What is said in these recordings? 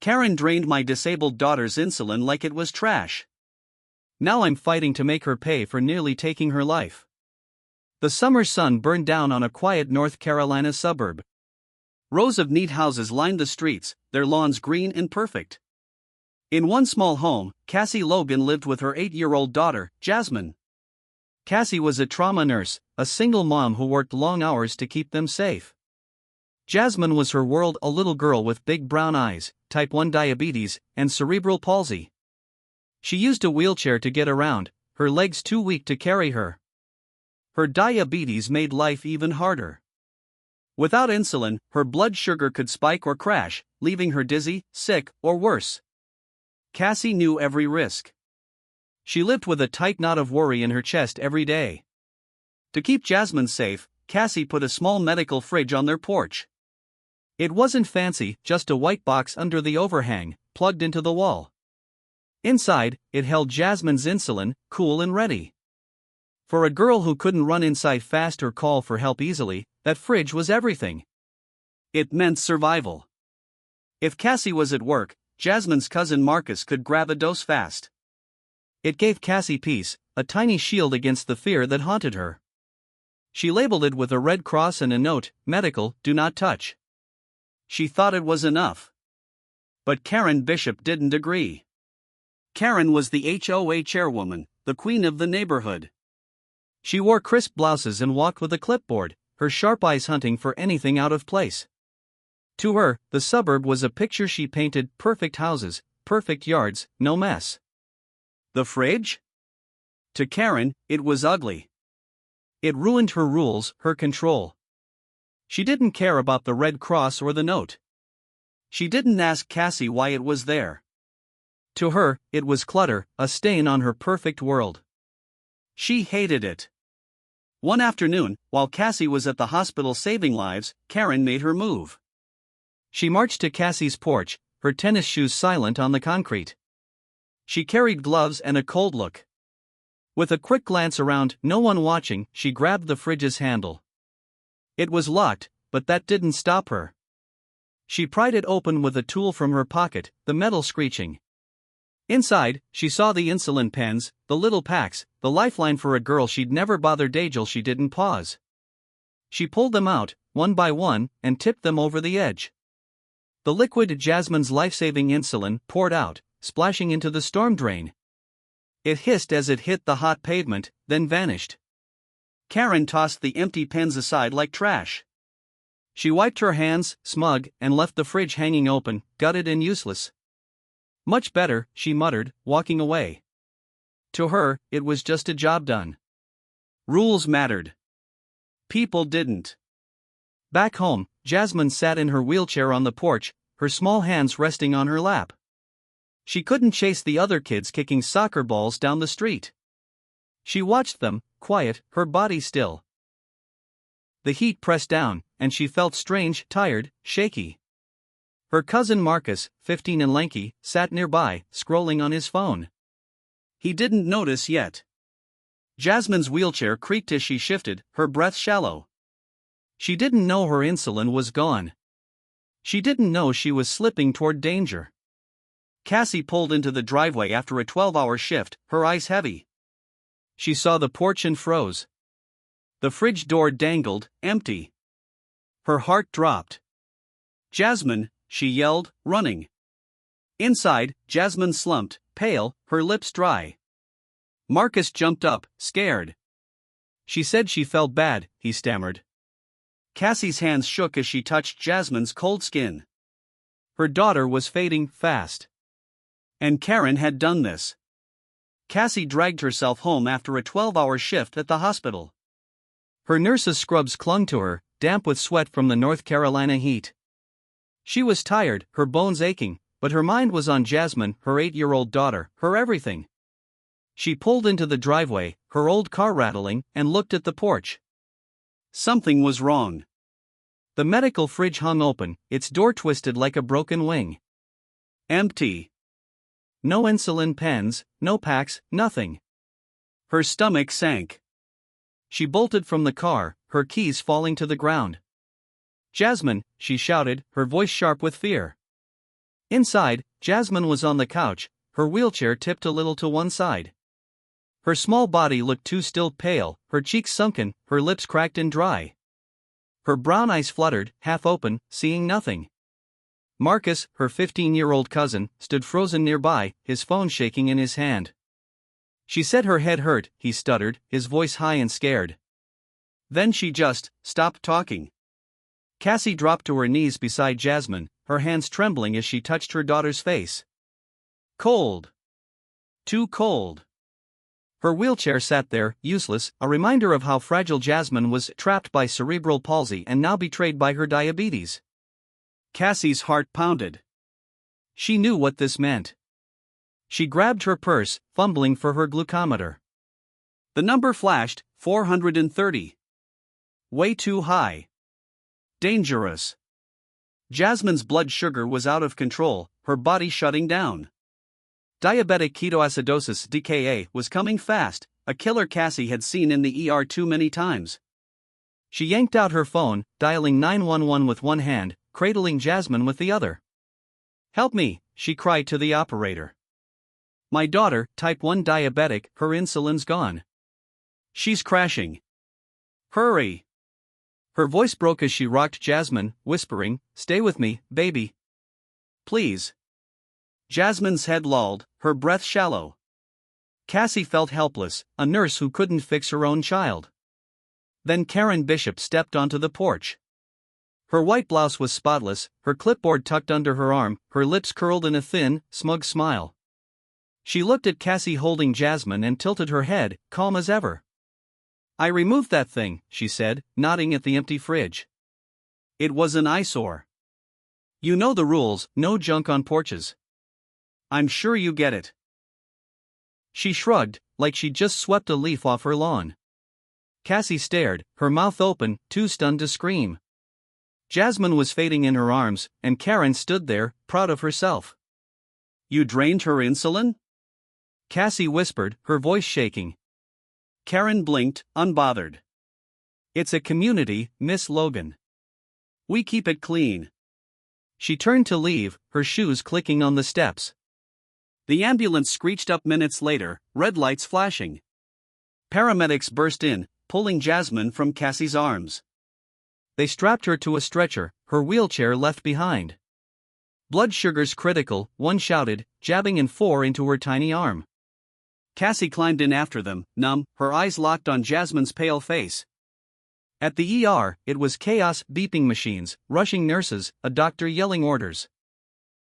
Karen drained my disabled daughter's insulin like it was trash. Now I'm fighting to make her pay for nearly taking her life. The summer sun burned down on a quiet North Carolina suburb. Rows of neat houses lined the streets, their lawns green and perfect. In one small home, Cassie Logan lived with her 8-year-old daughter, Jasmine. Cassie was a trauma nurse, a single mom who worked long hours to keep them safe. Jasmine was her world, a little girl with big brown eyes, type 1 diabetes, and cerebral palsy. She used a wheelchair to get around, her legs too weak to carry her. Her diabetes made life even harder. Without insulin, her blood sugar could spike or crash, leaving her dizzy, sick, or worse. Cassie knew every risk. She lived with a tight knot of worry in her chest every day. To keep Jasmine safe, Cassie put a small medical fridge on their porch. It wasn't fancy, just a white box under the overhang, plugged into the wall. Inside, it held Jasmine's insulin, cool and ready. For a girl who couldn't run inside fast or call for help easily, that fridge was everything. It meant survival. If Cassie was at work, Jasmine's cousin Marcus could grab a dose fast. It gave Cassie peace, a tiny shield against the fear that haunted her. She labeled it with a red cross and a note, "Medical, do not touch." She thought it was enough. But Karen Bishop didn't agree. Karen was the HOA chairwoman, the queen of the neighborhood. She wore crisp blouses and walked with a clipboard, her sharp eyes hunting for anything out of place. To her, the suburb was a picture she painted: perfect houses, perfect yards, no mess. The fridge? To Karen, it was ugly. It ruined her rules, her control. She didn't care about the red cross or the note. She didn't ask Cassie why it was there. To her, it was clutter, a stain on her perfect world. She hated it. One afternoon, while Cassie was at the hospital saving lives, Karen made her move. She marched to Cassie's porch, her tennis shoes silent on the concrete. She carried gloves and a cold look. With a quick glance around, no one watching, she grabbed the fridge's handle. It was locked, but that didn't stop her. She pried it open with a tool from her pocket, the metal screeching. Inside, she saw the insulin pens, the little packs, the lifeline for a girl she'd never bothered till she didn't pause. She pulled them out, one by one, and tipped them over the edge. The liquid, Jasmine's life-saving insulin, poured out, splashing into the storm drain. It hissed as it hit the hot pavement, then vanished. Karen tossed the empty pens aside like trash. She wiped her hands, smug, and left the fridge hanging open, gutted and useless. "Much better," she muttered, walking away. To her, it was just a job done. Rules mattered. People didn't. Back home, Jasmine sat in her wheelchair on the porch, her small hands resting on her lap. She couldn't chase the other kids kicking soccer balls down the street. She watched them, quiet, her body still. The heat pressed down, and she felt strange, tired, shaky. Her cousin Marcus, 15 and lanky, sat nearby, scrolling on his phone. He didn't notice yet. Jasmine's wheelchair creaked as she shifted, her breath shallow. She didn't know her insulin was gone. She didn't know she was slipping toward danger. Cassie pulled into the driveway after a 12-hour shift, her eyes heavy. She saw the porch and froze. The fridge door dangled, empty. Her heart dropped. "Jasmine," she yelled, running. Inside, Jasmine slumped, pale, her lips dry. Marcus jumped up, scared. "She said she felt bad," he stammered. Cassie's hands shook as she touched Jasmine's cold skin. Her daughter was fading fast. And Karen had done this. Cassie dragged herself home after a 12-hour shift at the hospital. Her nurse's scrubs clung to her, damp with sweat from the North Carolina heat. She was tired, her bones aching, but her mind was on Jasmine, her 8-year-old daughter, her everything. She pulled into the driveway, her old car rattling, and looked at the porch. Something was wrong. The medical fridge hung open, its door twisted like a broken wing. Empty. No insulin pens, no packs, nothing. Her stomach sank. She bolted from the car, her keys falling to the ground. "Jasmine," she shouted, her voice sharp with fear. Inside, Jasmine was on the couch, her wheelchair tipped a little to one side. Her small body looked too still pale, her cheeks sunken, her lips cracked and dry. Her brown eyes fluttered, half open, seeing nothing. Marcus, her 15-year-old cousin, stood frozen nearby, his phone shaking in his hand. She said her head hurt, he stuttered, his voice high and scared. Then she just stopped talking. Cassie dropped to her knees beside Jasmine, her hands trembling as she touched her daughter's face. Cold. Too cold. Her wheelchair sat there, useless, a reminder of how fragile Jasmine was, trapped by cerebral palsy and now betrayed by her diabetes. Cassie's heart pounded. She knew what this meant. She grabbed her purse, fumbling for her glucometer. The number flashed, 430. Way too high. Dangerous. Jasmine's blood sugar was out of control, her body shutting down. Diabetic ketoacidosis (DKA) was coming fast, a killer Cassie had seen in the ER too many times. She yanked out her phone, dialing 911 with one hand, cradling Jasmine with the other. "Help me," she cried to the operator. "My daughter, type 1 diabetic, her insulin's gone. She's crashing. Hurry!" Her voice broke as she rocked Jasmine, whispering, "Stay with me, baby. Please." Jasmine's head lolled, her breath shallow. Cassie felt helpless, a nurse who couldn't fix her own child. Then Karen Bishop stepped onto the porch. Her white blouse was spotless, her clipboard tucked under her arm, her lips curled in a thin, smug smile. She looked at Cassie holding Jasmine and tilted her head, calm as ever. "I removed that thing," she said, nodding at the empty fridge. "It was an eyesore. You know the rules, no junk on porches. I'm sure you get it." She shrugged, like she'd just swept a leaf off her lawn. Cassie stared, her mouth open, too stunned to scream. Jasmine was fading in her arms, and Karen stood there, proud of herself. "You drained her insulin?" Cassie whispered, her voice shaking. Karen blinked, unbothered. "It's a community, Miss Logan. We keep it clean." She turned to leave, her shoes clicking on the steps. The ambulance screeched up minutes later, red lights flashing. Paramedics burst in, pulling Jasmine from Cassie's arms. They strapped her to a stretcher, her wheelchair left behind. "Blood sugar's critical," one shouted, jabbing an 4 into her tiny arm. Cassie climbed in after them, numb, her eyes locked on Jasmine's pale face. At the ER, it was chaos, beeping machines, rushing nurses, a doctor yelling orders.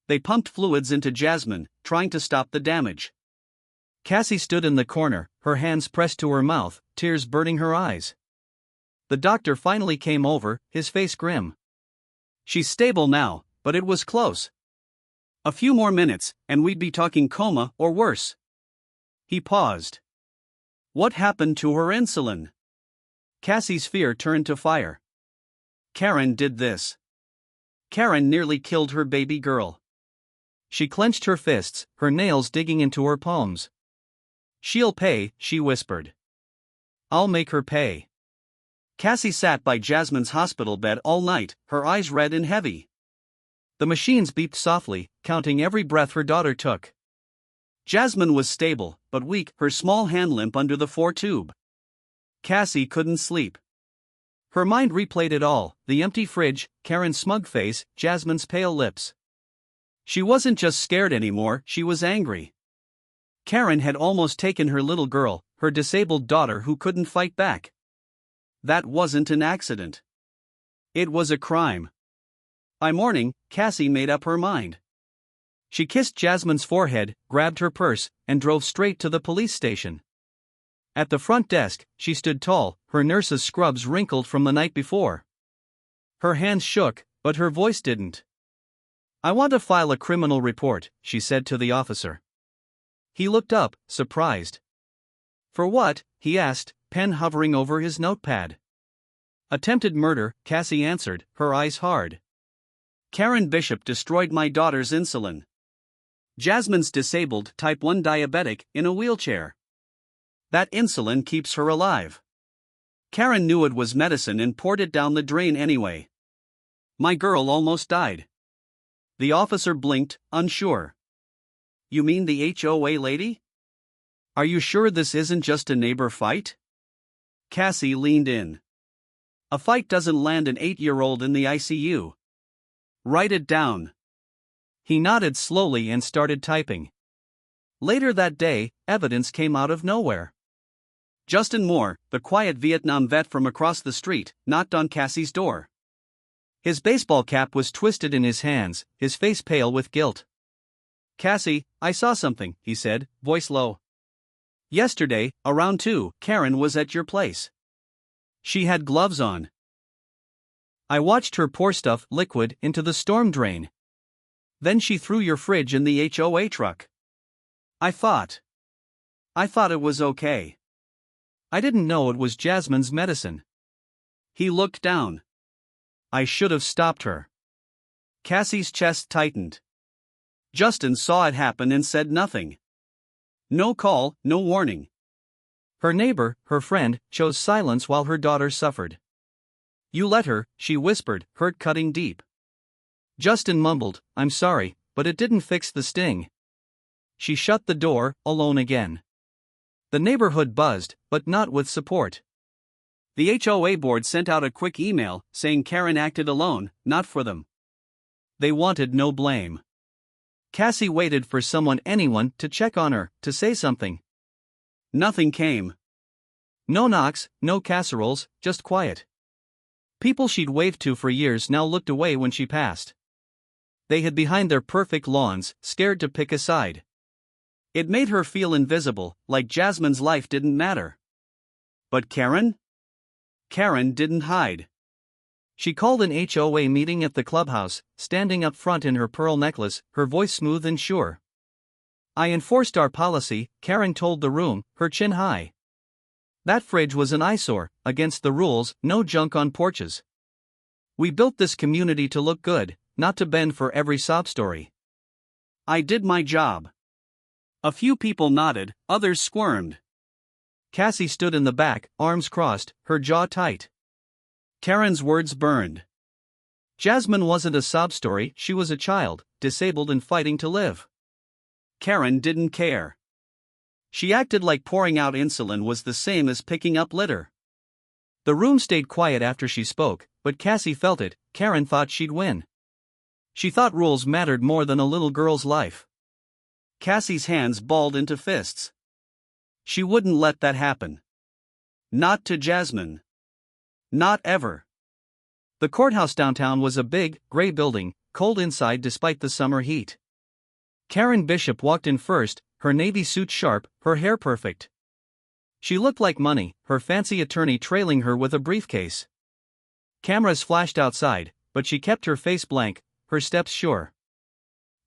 They pumped fluids into Jasmine, trying to stop the damage. Cassie stood in the corner, her hands pressed to her mouth, tears burning her eyes. The doctor finally came over, his face grim. "She's stable now, but it was close. A few more minutes, and we'd be talking coma or worse." He paused. "What happened to her insulin?" Cassie's fear turned to fire. "Karen did this. Karen nearly killed her baby girl." She clenched her fists, her nails digging into her palms. "She'll pay," she whispered. "I'll make her pay." Cassie sat by Jasmine's hospital bed all night, her eyes red and heavy. The machines beeped softly, counting every breath her daughter took. Jasmine was stable, but weak, her small hand limp under the 4-tube. Cassie couldn't sleep. Her mind replayed it all, the empty fridge, Karen's smug face, Jasmine's pale lips. She wasn't just scared anymore, she was angry. Karen had almost taken her little girl, her disabled daughter who couldn't fight back. That wasn't an accident. It was a crime. By morning, Cassie made up her mind. She kissed Jasmine's forehead, grabbed her purse, and drove straight to the police station. At the front desk, she stood tall, her nurse's scrubs wrinkled from the night before. Her hands shook, but her voice didn't. "I want to file a criminal report," she said to the officer. He looked up, surprised. "For what?" he asked, pen hovering over his notepad. "Attempted murder," Cassie answered, her eyes hard. "Karen Bishop destroyed my daughter's insulin. Jasmine's disabled, type 1 diabetic, in a wheelchair. That insulin keeps her alive. Karen knew it was medicine and poured it down the drain anyway. My girl almost died. The officer blinked, unsure. You mean the HOA lady? Are you sure this isn't just a neighbor fight? Cassie leaned in. A fight doesn't land an 8-year-old in the ICU. Write it down. He nodded slowly and started typing. Later that day, evidence came out of nowhere. Justin Moore, the quiet Vietnam vet from across the street, knocked on Cassie's door. His baseball cap was twisted in his hands, his face pale with guilt. Cassie, I saw something, he said, voice low. Yesterday, around 2, Karen was at your place. She had gloves on. I watched her pour stuff, liquid, into the storm drain. Then she threw your fridge in the HOA truck. I thought it was okay. I didn't know it was Jasmine's medicine. He looked down. I should have stopped her. Cassie's chest tightened. Justin saw it happen and said nothing. No call, no warning. Her neighbor, her friend, chose silence while her daughter suffered. You let her, she whispered, hurt cutting deep. Justin mumbled, I'm sorry, but it didn't fix the sting. She shut the door, alone again. The neighborhood buzzed, but not with support. The HOA board sent out a quick email saying Karen acted alone, not for them. They wanted no blame. Cassie waited for anyone to check on her, to say something. Nothing came. No knocks, no casseroles, just quiet. People she'd waved to for years now looked away when she passed. They hid behind their perfect lawns, scared to pick a side. It made her feel invisible, like Jasmine's life didn't matter. But Karen? Karen didn't hide. She called an HOA meeting at the clubhouse, standing up front in her pearl necklace, her voice smooth and sure. I enforced our policy, Karen told the room, her chin high. That fridge was an eyesore, against the rules, no junk on porches. We built this community to look good, not to bend for every sob story. I did my job. A few people nodded, others squirmed. Cassie stood in the back, arms crossed, her jaw tight. Karen's words burned. Jasmine wasn't a sob story, she was a child, disabled and fighting to live. Karen didn't care. She acted like pouring out insulin was the same as picking up litter. The room stayed quiet after she spoke, but Cassie felt it. Karen thought she'd win. She thought rules mattered more than a little girl's life. Cassie's hands balled into fists. She wouldn't let that happen. Not to Jasmine. Not ever. The courthouse downtown was a big, gray building, cold inside despite the summer heat. Karen Bishop walked in first, her navy suit sharp, her hair perfect. She looked like money, her fancy attorney trailing her with a briefcase. Cameras flashed outside, but she kept her face blank, her steps sure.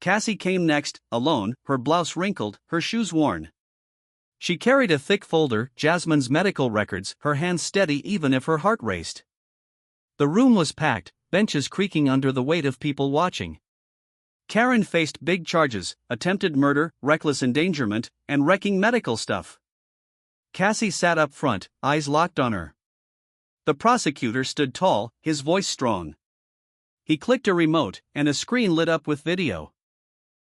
Cassie came next, alone, her blouse wrinkled, her shoes worn. She carried a thick folder, Jasmine's medical records, her hands steady even if her heart raced. The room was packed, benches creaking under the weight of people watching. Karen faced big charges, attempted murder, reckless endangerment, and wrecking medical stuff. Cassie sat up front, eyes locked on her. The prosecutor stood tall, his voice strong. He clicked a remote, and a screen lit up with video.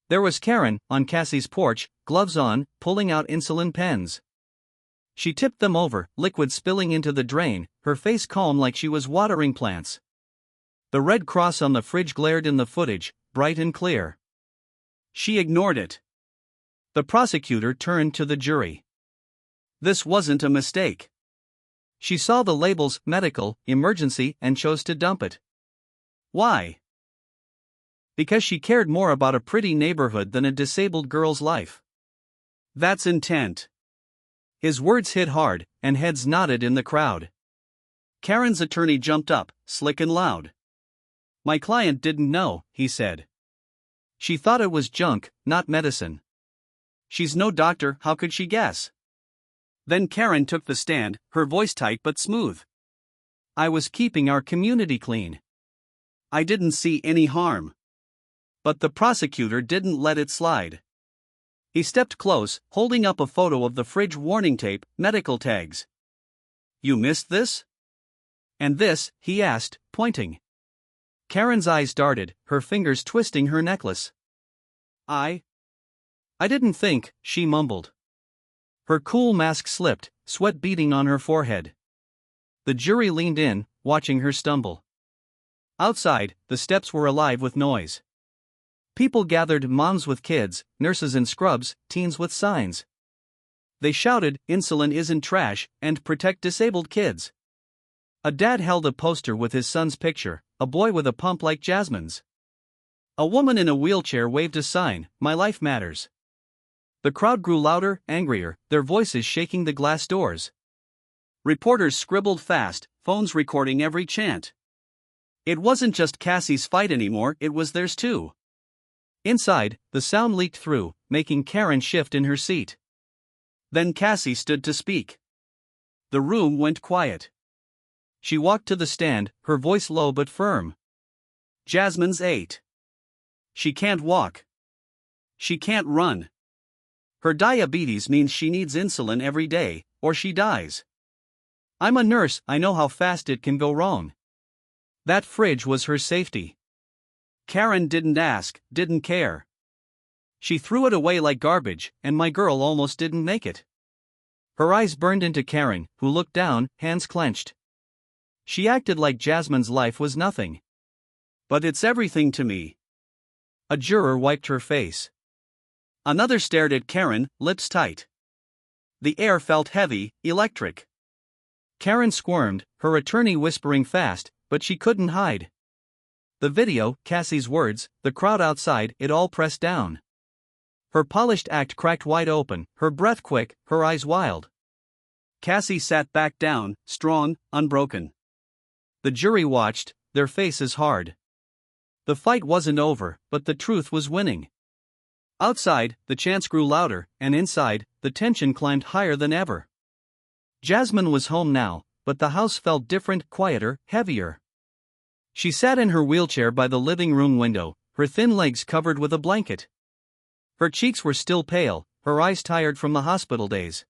There was Karen, on Cassie's porch, gloves on, pulling out insulin pens. She tipped them over, liquid spilling into the drain, her face calm like she was watering plants. The red cross on the fridge glared in the footage, bright and clear. She ignored it. The prosecutor turned to the jury. This wasn't a mistake. She saw the labels, medical, emergency, and chose to dump it. Why? Because she cared more about a pretty neighborhood than a disabled girl's life. That's intent. His words hit hard, and heads nodded in the crowd. Karen's attorney jumped up, slick and loud. My client didn't know, he said. She thought it was junk, not medicine. She's no doctor, how could she guess? Then Karen took the stand, her voice tight but smooth. I was keeping our community clean. I didn't see any harm. But the prosecutor didn't let it slide. He stepped close, holding up a photo of the fridge warning tape, medical tags. You missed this? And this, he asked, pointing. Karen's eyes darted, her fingers twisting her necklace. I didn't think, she mumbled. Her cool mask slipped, sweat beading on her forehead. The jury leaned in, watching her stumble. Outside, the steps were alive with noise. People gathered, moms with kids, nurses in scrubs, teens with signs. They shouted, "Insulin isn't trash," and "Protect disabled kids." A dad held a poster with his son's picture, a boy with a pump like Jasmine's. A woman in a wheelchair waved a sign, "My life matters." The crowd grew louder, angrier, their voices shaking the glass doors. Reporters scribbled fast, phones recording every chant. It wasn't just Cassie's fight anymore, it was theirs too. Inside, the sound leaked through, making Karen shift in her seat. Then Cassie stood to speak. The room went quiet. She walked to the stand, her voice low but firm. "Jasmine's 8. She can't walk. She can't run. Her diabetes means she needs insulin every day, or she dies. I'm a nurse, I know how fast it can go wrong." That fridge was her safety. Karen didn't ask, didn't care. She threw it away like garbage, and my girl almost didn't make it. Her eyes burned into Karen, who looked down, hands clenched. She acted like Jasmine's life was nothing. "But it's everything to me." A juror wiped her face. Another stared at Karen, lips tight. The air felt heavy, electric. Karen squirmed, her attorney whispering fast, but she couldn't hide. The video, Cassie's words, the crowd outside, it all pressed down. Her polished act cracked wide open, her breath quick, her eyes wild. Cassie sat back down, strong, unbroken. The jury watched, their faces hard. The fight wasn't over, but the truth was winning. Outside, the chants grew louder, and inside, the tension climbed higher than ever. Jasmine was home now, but the house felt different, quieter, heavier. She sat in her wheelchair by the living room window, her thin legs covered with a blanket. Her cheeks were still pale, her eyes tired from the hospital days.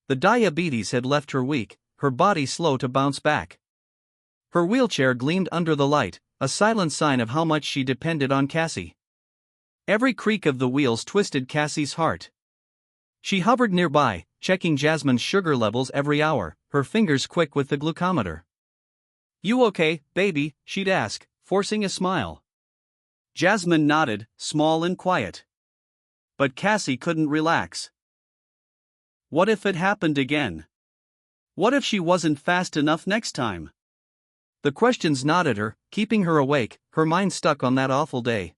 The diabetes had left her weak, her body slow to bounce back. Her wheelchair gleamed under the light, a silent sign of how much she depended on Cassie. Every creak of the wheels twisted Cassie's heart. She hovered nearby, checking Jasmine's sugar levels every hour, her fingers quick with the glucometer. "You okay, baby?" she'd ask, forcing a smile. Jasmine nodded, small and quiet. But Cassie couldn't relax. What if it happened again? What if she wasn't fast enough next time? The questions gnawed at her, keeping her awake, her mind stuck on that awful day.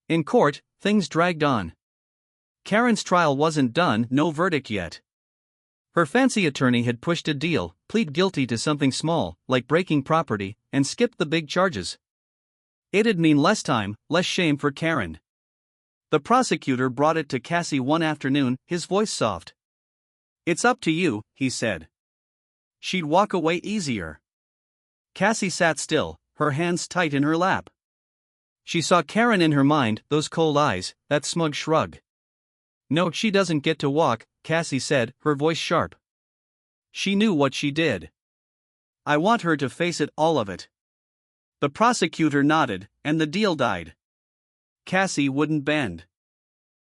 In court, things dragged on. Karen's trial wasn't done, no verdict yet. Her fancy attorney had pushed a deal, plead guilty to something small, like breaking property, and skipped the big charges. It'd mean less time, less shame for Karen. The prosecutor brought it to Cassie one afternoon, his voice soft. "It's up to you," he said. She'd walk away easier. Cassie sat still, her hands tight in her lap. She saw Karen in her mind, those cold eyes, that smug shrug. "No, she doesn't get to walk," Cassie said, her voice sharp. She knew what she did. "I want her to face it, all of it." The prosecutor nodded, and the deal died. Cassie wouldn't bend.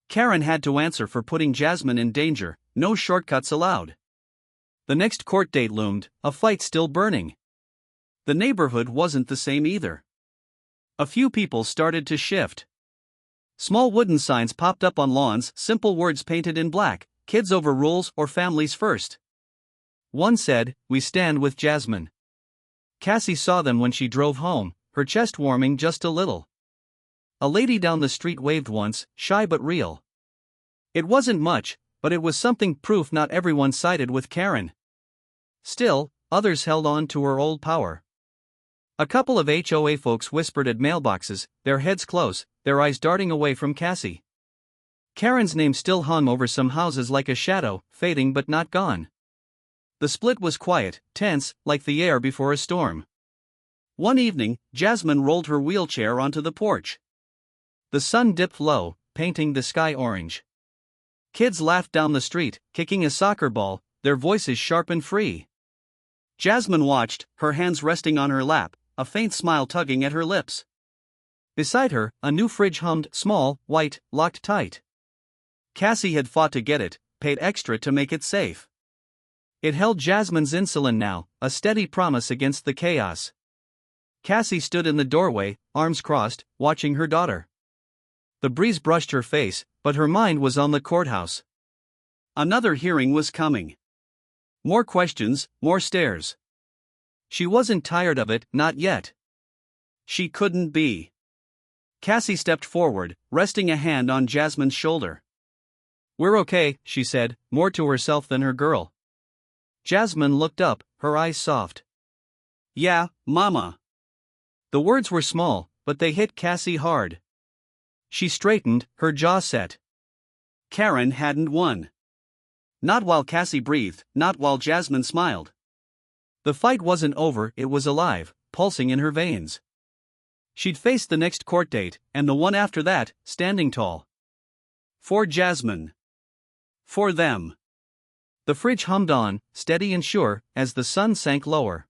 Karen had to answer for putting Jasmine in danger, no shortcuts allowed. The next court date loomed, a fight still burning. The neighborhood wasn't the same either. A few people started to shift. Small wooden signs popped up on lawns, simple words painted in black, "Kids over rules" or "Families first." One said, "We stand with Jasmine." Cassie saw them when she drove home, her chest warming just a little. A lady down the street waved once, shy but real. It wasn't much, but it was something, proof not everyone sided with Karen. Still, others held on to her old power. A couple of HOA folks whispered at mailboxes, their heads close, their eyes darting away from Cassie. Karen's name still hung over some houses like a shadow, fading but not gone. The split was quiet, tense, like the air before a storm. One evening, Jasmine rolled her wheelchair onto the porch. The sun dipped low, painting the sky orange. Kids laughed down the street, kicking a soccer ball, their voices sharp and free. Jasmine watched, her hands resting on her lap, a faint smile tugging at her lips. Beside her, a new fridge hummed, small, white, locked tight. Cassie had fought to get it, paid extra to make it safe. It held Jasmine's insulin now, a steady promise against the chaos. Cassie stood in the doorway, arms crossed, watching her daughter. The breeze brushed her face, but her mind was on the courthouse. Another hearing was coming. More questions, more stares. She wasn't tired of it, not yet. She couldn't be. Cassie stepped forward, resting a hand on Jasmine's shoulder. "We're okay," she said, more to herself than her girl. Jasmine looked up, her eyes soft. "Yeah, Mama." The words were small, but they hit Cassie hard. She straightened, her jaw set. Karen hadn't won. Not while Cassie breathed, not while Jasmine smiled. The fight wasn't over, it was alive, pulsing in her veins. She'd face the next court date, and the one after that, standing tall. For Jasmine. For them. The fridge hummed on, steady and sure, as the sun sank lower.